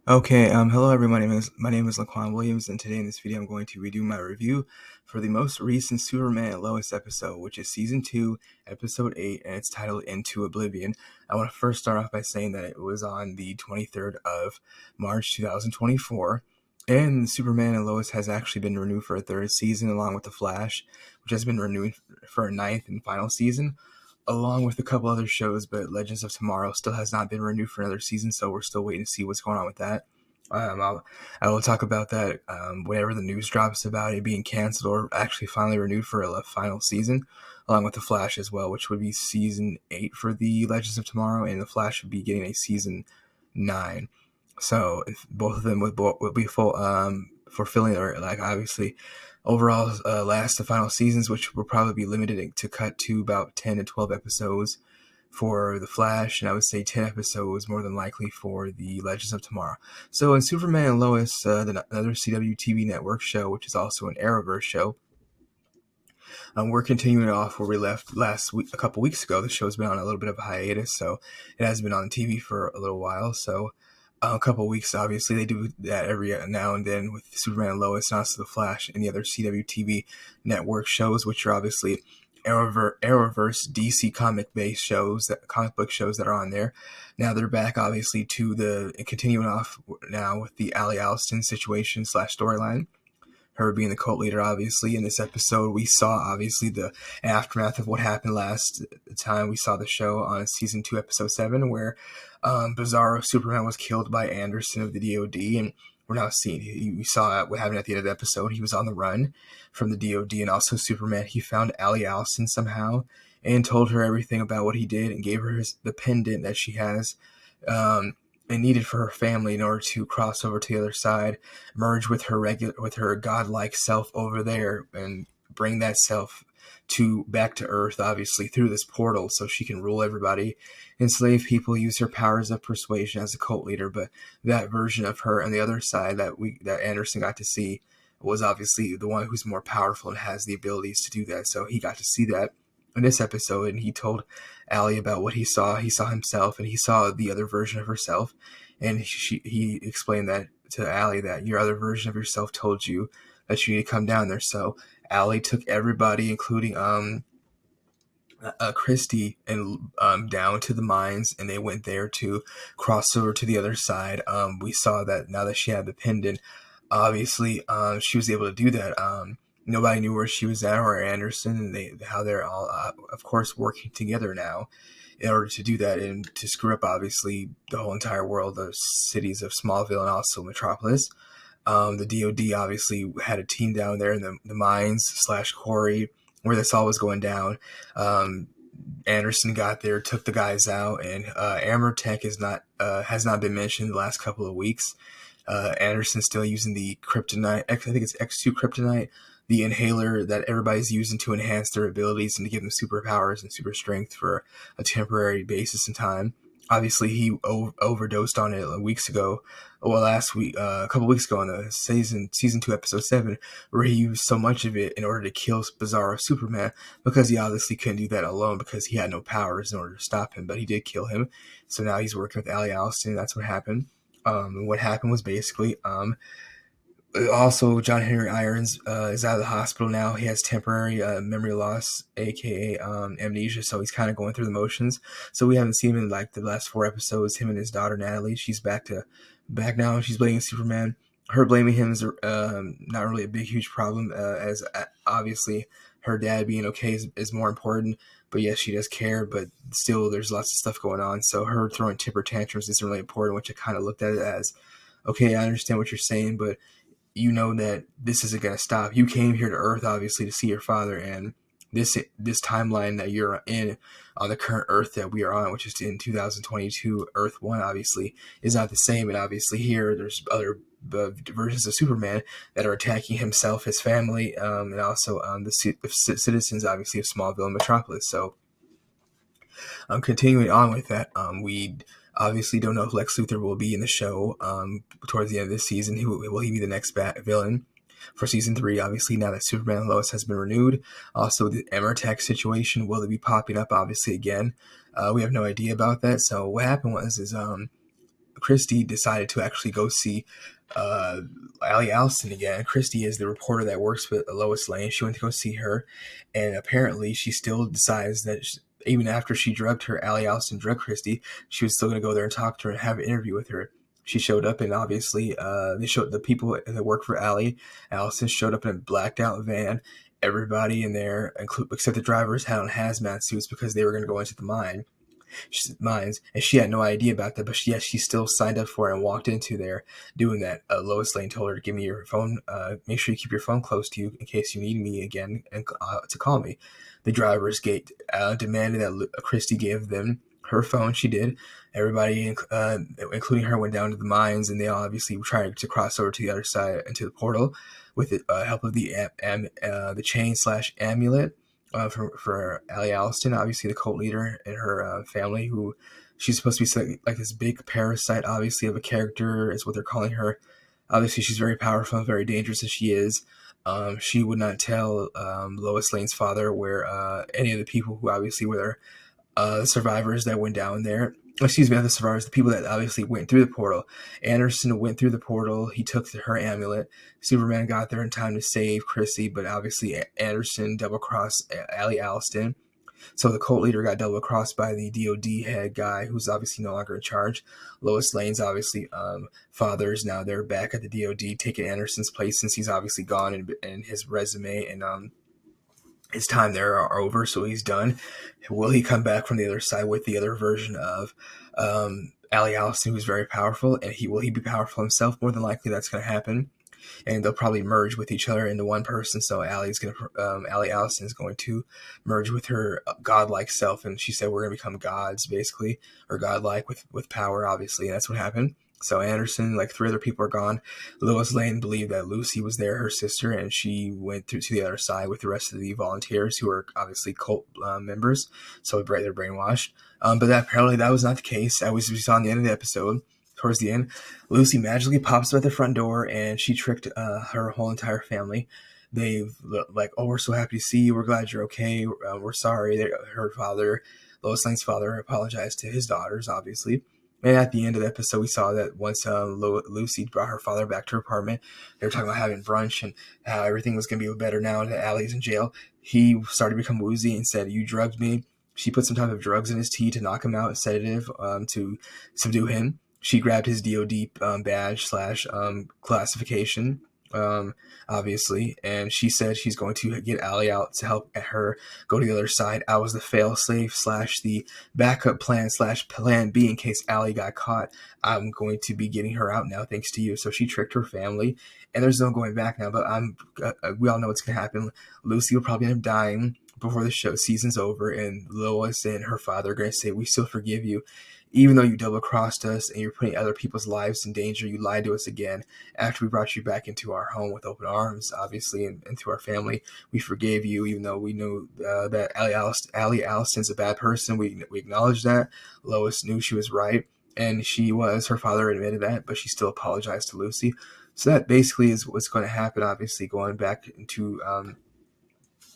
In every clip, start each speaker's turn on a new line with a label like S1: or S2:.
S1: Okay, hello everyone. My name is Laquan Williams, and today in this video I'm going to redo my review for the most recent Superman&Lois episode, which is season 2, episode 8, and it's titled Into Oblivion. I want to first start off by saying that it was on the 23rd of March 2024, and Superman&Lois has actually been renewed for a third season, along with The Flash, which has been renewed for a ninth and final season, along with a couple other shows, but Legends of Tomorrow still has not been renewed for another season, so we're still waiting to see what's going on with that. I will talk about that whenever the news drops about it being canceled or actually finally renewed for a final season, along with The Flash as well, which would be season 8 for the Legends of Tomorrow, and The Flash would be getting a season 9. So if both of them would be full fulfilling, or like obviously overall last the final seasons, which will probably be limited to cut to about 10 to 12 episodes for The Flash, and I would say 10 episodes more than likely for the Legends of Tomorrow. So in Superman&Lois, another CW TV network show, which is also an Arrowverse show, we're continuing off where we left last week, a couple weeks ago. The show's been on a little bit of a hiatus, so it hasn't been on TV for a little while. So a couple of weeks, obviously, they do that every now and then with Superman&Lois and also The Flash and the other CW TV network shows, which are obviously Arrowverse DC comic-based shows, comic book shows that are on there. Now they're back, obviously, to the continuing off now with the Allie Alston situation / storyline, her being the cult leader. Obviously, in this episode, we saw obviously the aftermath of what happened last time we saw the show on season 2, episode 7, where Bizarro Superman was killed by Anderson of the DoD, and we're now seeing, we saw what happened at the end of the episode. He was on the run from the DoD, and also Superman. He found Allie Alston somehow and told her everything about what he did and gave her the pendant that she has and needed for her family in order to cross over to the other side, merge with her godlike self over there, and bring that self back to Earth, obviously through this portal, so she can rule everybody, enslave people, use her powers of persuasion as a cult leader. But that version of her on the other side that Anderson got to see was obviously the one who's more powerful and has the abilities to do that. So he got to see that in this episode, and he told Allie about what he saw. He saw himself, and he saw the other version of herself, and he explained that to Allie, that your other version of yourself told you that you need to come down there. So Allie took everybody, including Christy, and down to the mines, and they went there to cross over to the other side. We saw that now that she had the pendant, obviously she was able to do that. Nobody knew where she was at, or Anderson, and how they're all, of course, working together now in order to do that and to screw up, obviously, the whole entire world, the cities of Smallville and also Metropolis. The DoD obviously had a team down there in the mines / quarry where this all was going down. Anderson got there, took the guys out, and Tech has not been mentioned the last couple of weeks. Anderson's still using the kryptonite, I think it's X2 kryptonite, the inhaler that everybody's using to enhance their abilities and to give them superpowers and super strength for a temporary basis in time. Obviously, he overdosed on it weeks ago. Well, last week, a couple weeks ago, on the season 2, episode 7, where he used so much of it in order to kill Bizarro Superman, because he obviously couldn't do that alone because he had no powers in order to stop him. But he did kill him. So now he's working with Allie Alston. That's what happened. And what happened was basically, also John Henry Irons is out of the hospital now. He has temporary memory loss, aka amnesia, so he's kind of going through the motions. So we haven't seen him in like the last 4 episodes. Him and his daughter Natalie, she's back now. She's blaming Superman. Her blaming him is not really a big huge problem, as obviously her dad being okay is more important. But yes, she does care, but still there's lots of stuff going on. So her throwing temper tantrums isn't really important, which I kind of looked at it as, okay, I understand what you're saying, but you know that this isn't going to stop. You came here to Earth, obviously, to see your father, and this timeline that you're in on the current Earth that we are on, which is in 2022, Earth 1, obviously, is not the same. And obviously here, there's other versions of Superman that are attacking himself, his family, and also the citizens, obviously, of Smallville and Metropolis. So continuing on with that, we obviously don't know if Lex Luthor will be in the show towards the end of this season. Will he be the next villain for season 3? Obviously, now that Superman&Lois has been renewed. Also, the Tech situation, will it be popping up, obviously, again? We have no idea about that. So what happened was Christy decided to actually go see Allie Alston again. Christy is the reporter that works with Lois Lane. She went to go see her, and apparently she still decides that even after she drugged her, Allie Alston drugged Christy, she was still going to go there and talk to her and have an interview with her. She showed up, and obviously they showed the people that work for Allie Alston showed up in a blacked out van. Everybody in there, except the drivers, had on hazmat suits because they were going to go into the mines, and she had no idea about that, but she still signed up for it and walked into there doing that. Lois Lane told her to give me your phone, make sure you keep your phone close to you in case you need me again, and to call me. The driver's gate demanded that Christy give them her phone. She did. Everybody, including her, went down to the mines, and they all obviously were trying to cross over to the other side into the portal with the help of the chain/amulet for Allie Alston, obviously the cult leader, and her family, who she's supposed to be like this big parasite, obviously, of a character, is what they're calling her. Obviously, she's very powerful and very dangerous as she is. She would not tell Lois Lane's father where any of the people who obviously were survivors that went down there. Excuse me, not the survivors, the people that obviously went through the portal. Anderson went through the portal. He took her amulet. Superman got there in time to save Chrissy, but obviously Anderson double-crossed Allie Alston. So the cult leader got double-crossed by the DOD head guy, who's obviously no longer in charge. Lois Lane's obviously father is now there back at the DOD, taking Anderson's place since he's obviously gone, and his resume and his time there are over, so he's done. Will he come back from the other side with the other version of Allie Alston, who's very powerful, and will he be powerful himself? More than likely, that's going to happen, and they'll probably merge with each other into one person. So Allie Alston is going to merge with her godlike self, and she said we're going to become gods, basically, or godlike with power, obviously, and that's what happened. So Anderson, like 3 other people, are gone. Lois Lane believed that Lucy was there, her sister, and she went through to the other side with the rest of the volunteers, who are obviously cult members. So they're brainwashed. But apparently that was not the case. As we saw in the end of the episode, towards the end, Lucy magically pops up at the front door, and she tricked her whole entire family. They've like, oh, we're so happy to see you. We're glad you're okay. We're sorry. Her father, Lois Lane's father, apologized to his daughters, obviously. And at the end of the episode, we saw that once Lucy brought her father back to her apartment, they were talking about having brunch and how everything was going to be better now that Allie's in jail. He started to become woozy and said, "You drugged me." She put some type of drugs in his tea to knock him out, a sedative to subdue him. She grabbed his DOD badge / classification, obviously, and she said she's going to get Allie out to help her go to the other side. I was the failsafe / the backup plan / plan B in case Allie got caught. I'm going to be getting her out now thanks to you. So she tricked her family, and there's no going back now, but we all know what's going to happen. Lucy will probably end up dying before the season's over, and Lois and her father are going to say, we still forgive you. Even though you double-crossed us and you're putting other people's lives in danger, you lied to us again. After we brought you back into our home with open arms, obviously, and to our family, we forgave you, even though we knew that Allie Alston's a bad person. We acknowledged that. Lois knew she was right, and her father admitted that, but she still apologized to Lucy. So that basically is what's going to happen, obviously, going back into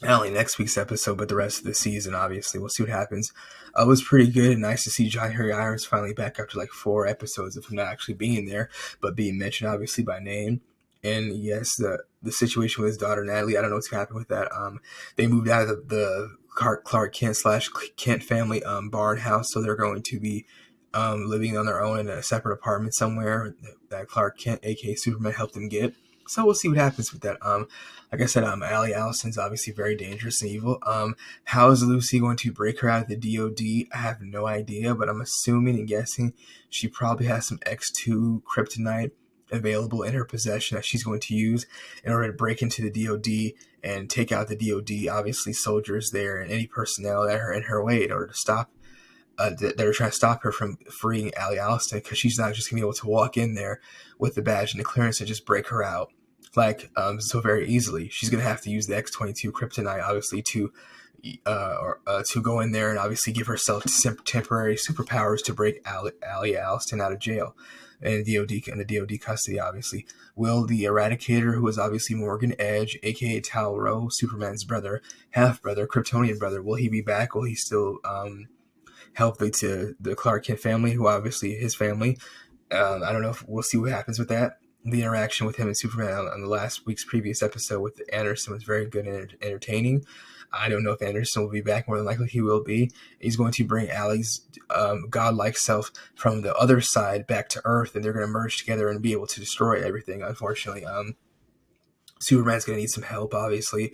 S1: not only next week's episode, but the rest of the season, obviously. We'll see what happens. It was pretty good and nice to see John Harry Irons finally back after like 4 episodes of him not actually being there, but being mentioned, obviously, by name. And yes, the situation with his daughter, Natalie, I don't know what's going to happen with that. They moved out of the Clark Kent / Kent family barn house, so they're going to be living on their own in a separate apartment somewhere that Clark Kent, aka Superman, helped them get. So we'll see what happens with that. Like I said, Allie Alston's obviously very dangerous and evil. How is Lucy going to break her out of the DOD? I have no idea, but I'm assuming and guessing she probably has some X2 kryptonite available in her possession that she's going to use in order to break into the DOD and take out the DOD, obviously soldiers there and any personnel that are in her way in order to stop that are trying to stop her from freeing Allie Alston, because she's not just going to be able to walk in there with the badge and the clearance and just break her out so very easily. She's going to have to use the X-22 kryptonite, obviously, to go in there and obviously give herself temporary superpowers to break Allie Alston out of jail and the DOD custody, obviously. Will the Eradicator, who is obviously Morgan Edge, aka Tal-Rho, Superman's brother, half-brother, Kryptonian brother, will he be back? Will he still help the Clark Kent family, who obviously his family? I don't know if we'll see what happens with that. The interaction with him and Superman on the last week's previous episode with Anderson was very good and entertaining. I don't know if Anderson will be back. More than likely, he will be. He's going to bring Allie's godlike self from the other side back to Earth, and they're going to merge together and be able to destroy everything. Unfortunately, Superman's going to need some help, obviously.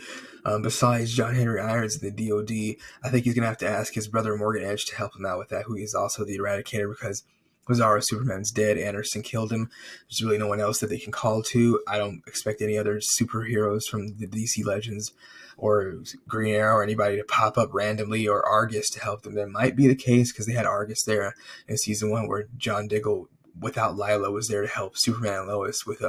S1: Besides John Henry Irons and the DOD, I think he's going to have to ask his brother Morgan Edge to help him out with that, who is also the Eradicator, because Bizarro Superman's dead. Anderson killed him. There's really no one else that they can call to. I don't expect any other superheroes from the DC Legends or Green Arrow or anybody to pop up randomly, or Argus to help them. That might be the case because they had Argus there in season 1, where John Diggle, without Lila, was there to help Superman and Lois with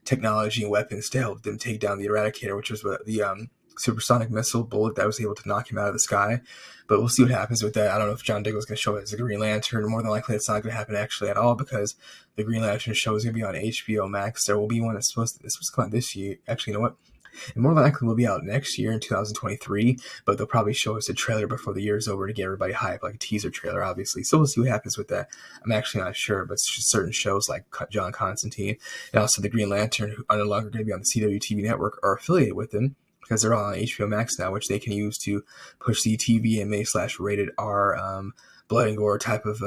S1: technology and weapons to help them take down the Eradicator, which was the supersonic missile bullet that was able to knock him out of the sky. But we'll see what happens with that. I don't know if John Diggle is going to show up as a Green Lantern. More than likely, it's not going to happen actually at all, because the Green Lantern show is going to be on HBO Max. There will be one that's supposed to come out this year. Actually, you know what? And more than likely will be out next year in 2023, but they'll probably show us a trailer before the year is over to get everybody hyped, like a teaser trailer, obviously. So we'll see what happens with that. I'm actually not sure, but certain shows like John Constantine and also the Green Lantern, who are no longer going to be on the CW TV network, are affiliated with them, because they're all on HBO Max now, which they can use to push the TVMA/rated R blood and gore type of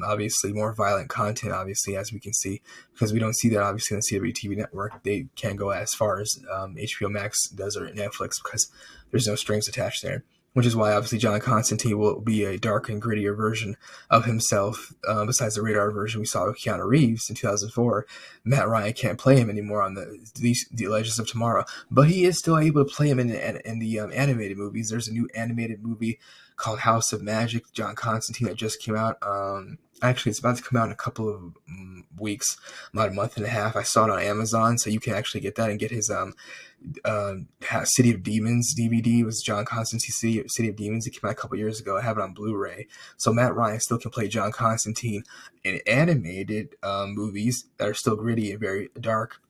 S1: obviously more violent content, obviously, as we can see, because we don't see that obviously on the CW TV network. They can't go as far as HBO Max does or Netflix, because there's no strings attached there, which is why obviously John Constantine will be a dark and grittier version of himself. Besides the radar version we saw with Keanu Reeves in 2004, Matt Ryan can't play him anymore on the Legends of Tomorrow, but he is still able to play him in the animated movies. There's a new animated movie called House of Magic, John Constantine, that just came out. Actually, it's about to come out in a couple of weeks, about a month and a half. I saw it on Amazon, so you can actually get that and get his City of Demons DVD. It was John Constantine's City of Demons. It came out a couple years ago. I have it on Blu-ray. So Matt Ryan still can play John Constantine in animated movies that are still gritty and very dark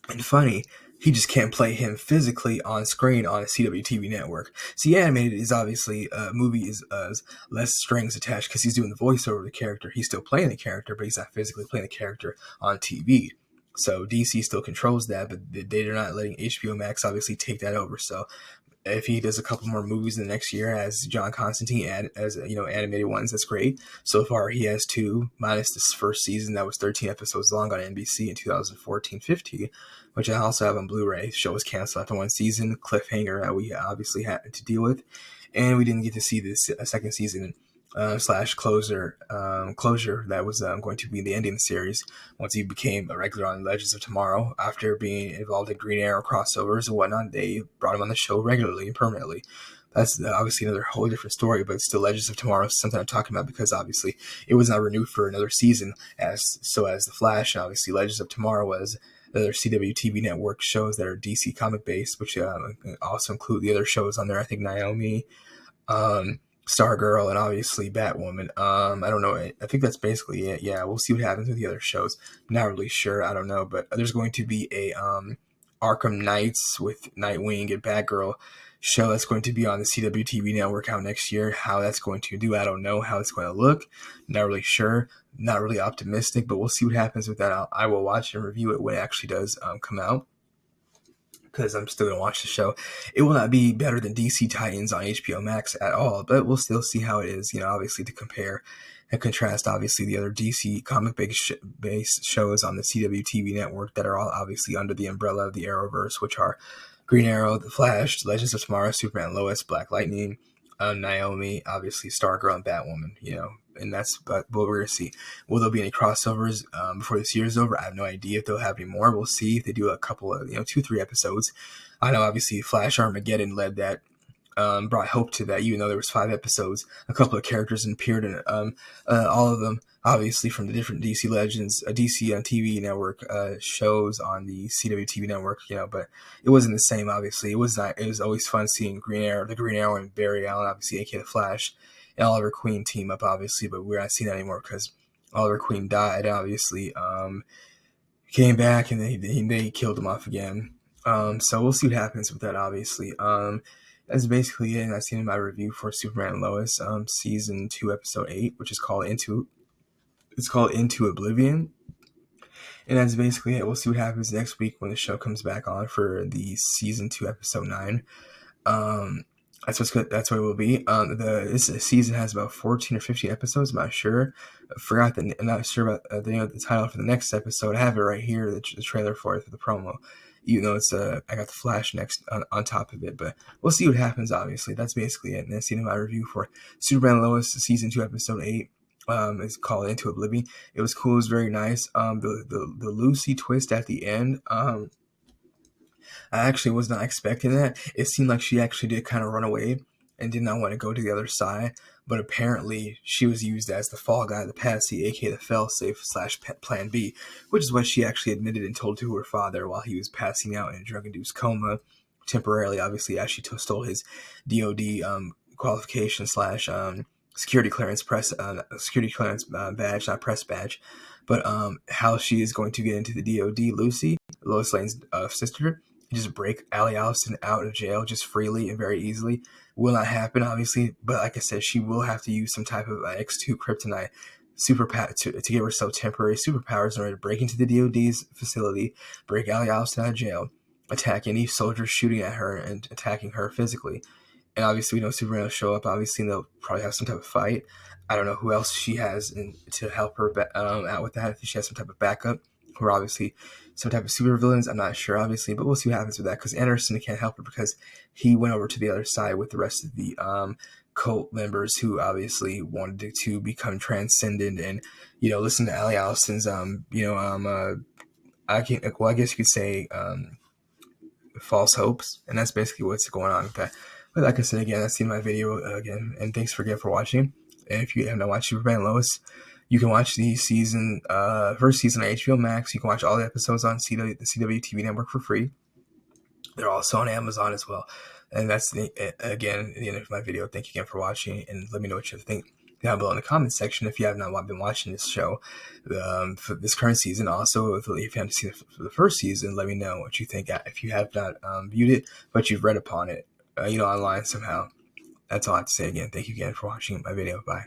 S1: and funny. He just can't play him physically on screen on a CW TV network. See, animated is obviously a movie is less strings attached, because he's doing the voiceover of the character. He's still playing the character, but he's not physically playing the character on TV. So DC still controls that, but they're not letting HBO Max obviously take that over. So if he does a couple more movies in the next year as John Constantine, as animated ones, that's great. So far, he has 2, minus this first season that was 13 episodes long on NBC in 2014-15, which I also have on Blu-ray. The show was canceled after 1 season, cliffhanger that we obviously had to deal with, and we didn't get to see this second season slash closure that was going to be the ending of the series once he became a regular on Legends of Tomorrow. After being involved in Green Arrow crossovers and whatnot, they brought him on the show regularly and permanently. That's obviously another whole different story, but still Legends of Tomorrow is something I'm talking about, because obviously it was not renewed for another season, as The Flash, and obviously Legends of Tomorrow was the other CW TV network shows that are DC comic based, which also include the other shows on there. I think Naomi, Stargirl, and obviously Batwoman. I don't know. I think that's basically it. Yeah, we'll see what happens with the other shows. Not really sure. I don't know. But there's going to be a Arkham Knights with Nightwing and Batgirl show that's going to be on the CW TV network out next year. How that's going to do, I don't know. How it's going to look, not really sure. Not really optimistic, but we'll see what happens with that. I will watch and review it when it actually does come out, because I'm still going to watch the show. It will not be better than DC Titans on HBO Max at all, but we'll still see how it is, obviously to compare and contrast, obviously, the other DC comic-based shows on the CW TV network that are all obviously under the umbrella of the Arrowverse, which are Green Arrow, The Flash, Legends of Tomorrow, SuperMan&Lois, Black Lightning, Naomi, obviously Stargirl, and Batwoman, and that's what we're going to see. Will there be any crossovers before this year is over? I have no idea if they'll have any more. We'll see if they do a couple of, 2-3 episodes. I know obviously Flash Armageddon led that, brought hope to that, even though there was 5 episodes. A couple of characters appeared in all of them, obviously from the different DC Legends, DC on TV network shows on the CW TV network, but it wasn't the same, obviously. It was not. It was always fun seeing the Green Arrow and Barry Allen, obviously, aka the Flash, and Oliver Queen team up, obviously, but we're not seeing that anymore because Oliver Queen died, obviously. Came back and they killed him off again. So we'll see what happens with that, obviously. That's basically it. And I've seen my review for Superman and Lois, season 2, episode 8, which is called Into It's called Into Oblivion, and that's basically it. We'll see what happens next week when the show comes back on for the season 2, episode 9. Um, that's what's good. That's what it will be. This season has about 14 or 15 episodes. I'm not sure. I'm not sure about the title for the next episode. I have it right here. The trailer for it, for the promo. Even though it's I got the flash next on top of it, but we'll see what happens. Obviously, that's basically it. And that's the end of my review for Superman&Lois season 2, episode 8. It's called Into Oblivion. It was cool. It was very nice. The Lucy twist at the end. I actually was not expecting that. It seemed like she actually did kind of run away and did not want to go to the other side. But apparently, she was used as the fall guy, the patsy, aka the failsafe / Plan B, which is what she actually admitted and told to her father while he was passing out in a drug-induced coma temporarily. Obviously, as she stole his DoD qualification / security clearance badge, not press badge. But how she is going to get into the DoD, Lucy, Lois Lane's sister, just break Allie Allison out of jail just freely and very easily. Will not happen, obviously, but like I said, she will have to use some type of X2 kryptonite to give herself temporary superpowers in order to break into the DoD's facility, break Allie Allison out of jail, attack any soldiers shooting at her and attacking her physically. And obviously, we know Superman will show up. Obviously, they'll probably have some type of fight. I don't know who else she has to help her out with that. If she has some type of backup, who are obviously some type of super villains. I'm not sure, obviously, but we'll see what happens with that. Because Anderson can't help her because he went over to the other side with the rest of the cult members who obviously wanted to become transcendent and listen to Allie Allison's I guess you could say false hopes, and that's basically what's going on with that. But like I said again, that's the end of my video again, and thanks for watching. And if you have not watched Superman&Lois, you can watch the first season on HBO Max. You can watch all the episodes on the CW TV network for free. They're also on Amazon as well. And that's the end of my video. Thank you again for watching, and let me know what you think down below in the comments section if you have not been watching this show for this current season. Also, if you haven't seen it for the first season, let me know what you think if you have not viewed it, but you've read upon it, online somehow. That's all I have to say again. Thank you again for watching my video. Bye.